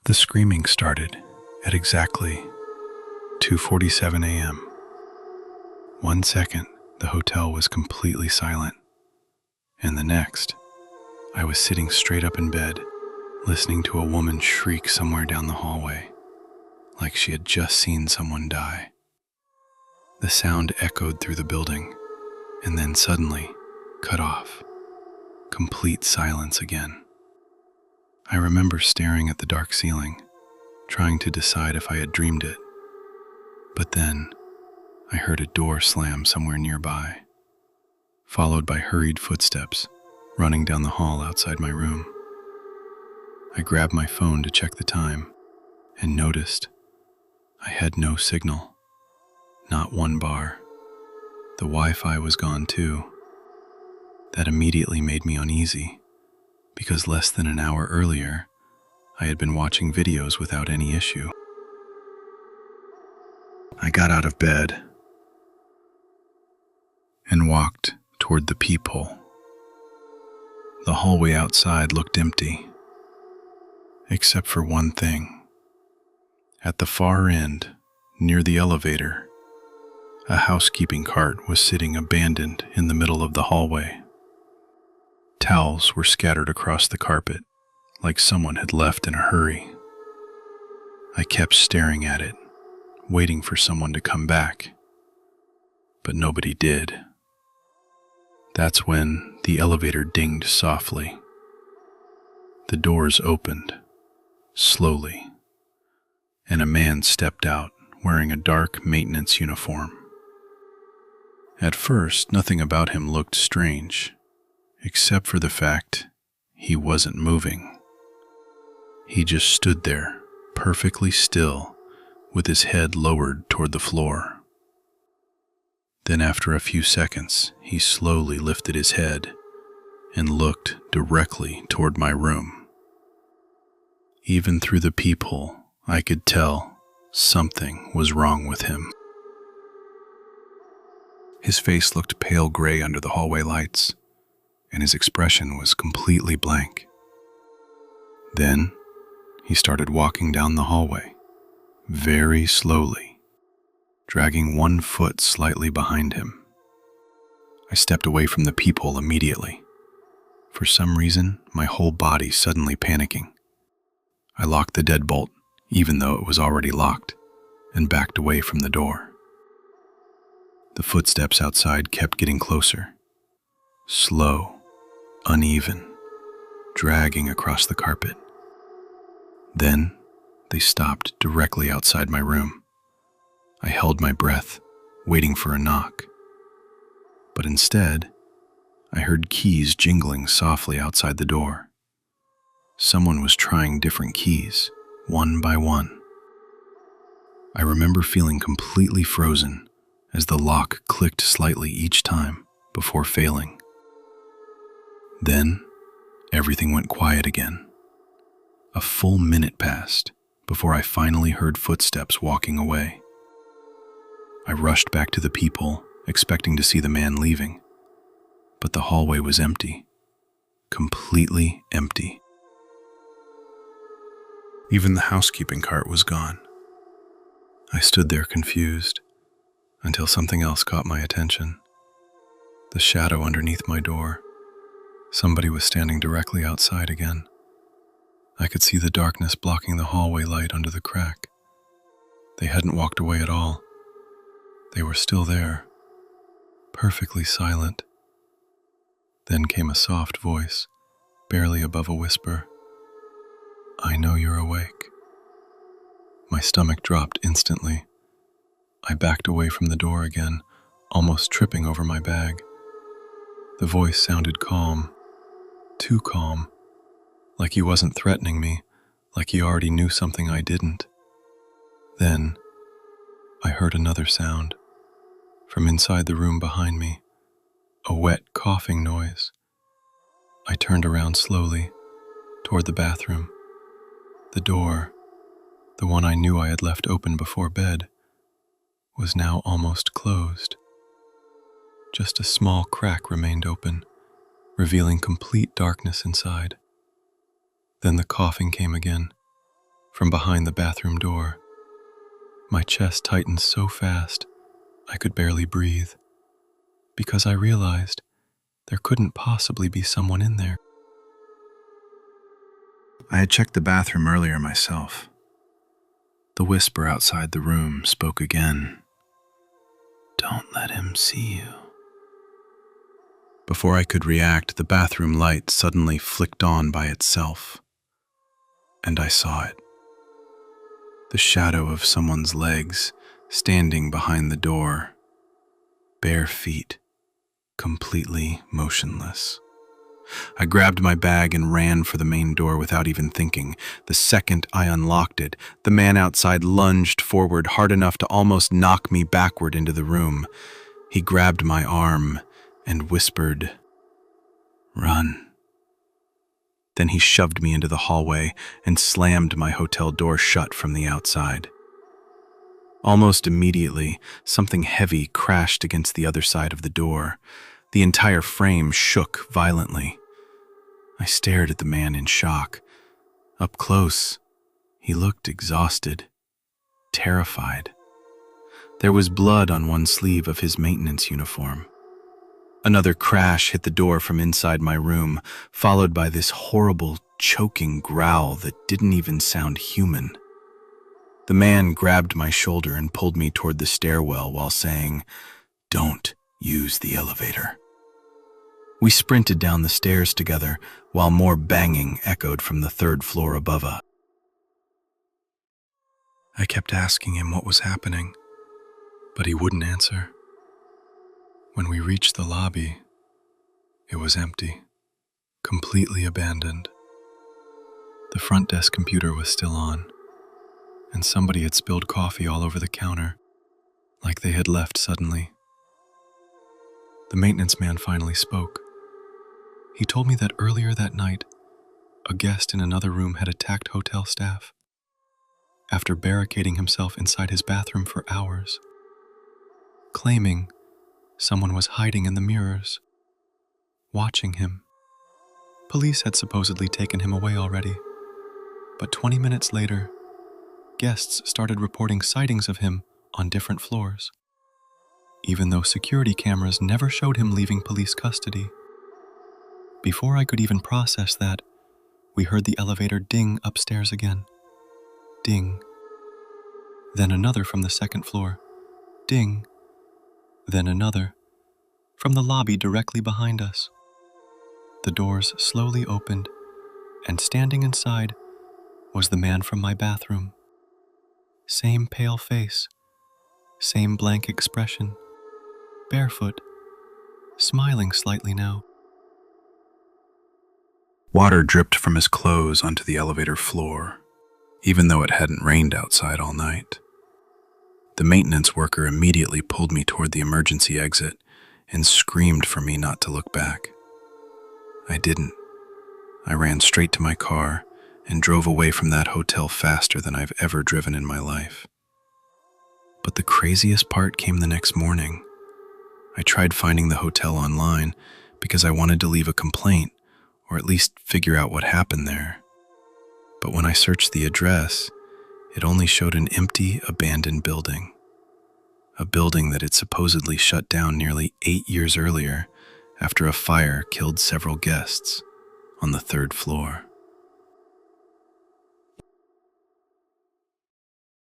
The screaming started at exactly 2:47 a.m. 1 second, the hotel was completely silent, and the next, I was sitting straight up in bed, listening to a woman shriek somewhere down the hallway, like she had just seen someone die. The sound echoed through the building, and then suddenly cut off. Complete silence again. I remember staring at the dark ceiling, trying to decide if I had dreamed it. But then, I heard a door slam somewhere nearby, followed by hurried footsteps running down the hall outside my room. I grabbed my phone to check the time and noticed I had no signal, not one bar. The Wi-Fi was gone too. That immediately made me uneasy, because less than an hour earlier, I had been watching videos without any issue. I got out of bed and walked toward the peephole. The hallway outside looked empty, except for one thing. At the far end, near the elevator, a housekeeping cart was sitting abandoned in the middle of the hallway. Towels were scattered across the carpet, like someone had left in a hurry. I kept staring at it, waiting for someone to come back, but nobody did. That's when the elevator dinged softly. The doors opened, slowly, and a man stepped out wearing a dark maintenance uniform. At first, nothing about him looked strange, except for the fact he wasn't moving. He just stood there, perfectly still, with his head lowered toward the floor. Then after a few seconds, he slowly lifted his head and looked directly toward my room. Even through the peephole, I could tell something was wrong with him. His face looked pale gray under the hallway lights, and his expression was completely blank. Then, he started walking down the hallway, very slowly, dragging one foot slightly behind him. I stepped away from the peephole immediately. For some reason, my whole body suddenly panicking. I locked the deadbolt, even though it was already locked, and backed away from the door. The footsteps outside kept getting closer, slow, uneven, dragging across the carpet. Then, they stopped directly outside my room. I held my breath, waiting for a knock. But instead, I heard keys jingling softly outside the door. Someone was trying different keys, one by one. I remember feeling completely frozen as the lock clicked slightly each time before failing. Then, everything went quiet again. A full minute passed before I finally heard footsteps walking away. I rushed back to the peephole, expecting to see the man leaving, but the hallway was empty, completely empty. Even the housekeeping cart was gone. I stood there confused until something else caught my attention. The shadow underneath my door. Somebody was standing directly outside again. I could see the darkness blocking the hallway light under the crack. They hadn't walked away at all. They were still there, perfectly silent. Then came a soft voice, barely above a whisper. "I know you're awake." My stomach dropped instantly. I backed away from the door again, almost tripping over my bag. The voice sounded calm, too calm, like he wasn't threatening me, like he already knew something I didn't. Then, I heard another sound, from inside the room behind me, a wet coughing noise. I turned around slowly, toward the bathroom. The door, the one I knew I had left open before bed, was now almost closed. Just a small crack remained open, revealing complete darkness inside. Then the coughing came again, from behind the bathroom door. My chest tightened so fast I could barely breathe, because I realized there couldn't possibly be someone in there. I had checked the bathroom earlier myself. The whisper outside the room spoke again. "Don't let him see you." Before I could react, the bathroom light suddenly flicked on by itself, and I saw it. The shadow of someone's legs standing behind the door, bare feet, completely motionless. I grabbed my bag and ran for the main door without even thinking. The second I unlocked it, the man outside lunged forward hard enough to almost knock me backward into the room. He grabbed my arm and whispered, "Run." Then he shoved me into the hallway and slammed my hotel door shut from the outside. Almost immediately, something heavy crashed against the other side of the door. The entire frame shook violently. I stared at the man in shock. Up close, he looked exhausted, terrified. There was blood on one sleeve of his maintenance uniform. Another crash hit the door from inside my room, followed by this horrible, choking growl that didn't even sound human. The man grabbed my shoulder and pulled me toward the stairwell while saying, "Don't use the elevator." We sprinted down the stairs together while more banging echoed from the third floor above us. I kept asking him what was happening, but he wouldn't answer. When we reached the lobby, it was empty, completely abandoned. The front desk computer was still on, and somebody had spilled coffee all over the counter, like they had left suddenly. The maintenance man finally spoke. He told me that earlier that night, a guest in another room had attacked hotel staff after barricading himself inside his bathroom for hours, claiming someone was hiding in the mirrors, watching him. Police had supposedly taken him away already, but 20 minutes later, guests started reporting sightings of him on different floors, even though security cameras never showed him leaving police custody. Before I could even process that, we heard the elevator ding upstairs again. Ding. Then another from the second floor. Ding. Then another from the lobby directly behind us. The doors slowly opened, and standing inside was the man from my bathroom. Same pale face, same blank expression, barefoot, smiling slightly now. Water dripped from his clothes onto the elevator floor, even though it hadn't rained outside all night. The maintenance worker immediately pulled me toward the emergency exit and screamed for me not to look back. I didn't. I ran straight to my car and drove away from that hotel faster than I've ever driven in my life. But the craziest part came the next morning. I tried finding the hotel online because I wanted to leave a complaint or at least figure out what happened there. But when I searched the address, it only showed an empty, abandoned building. A building that had supposedly shut down nearly 8 years earlier after a fire killed several guests on the third floor.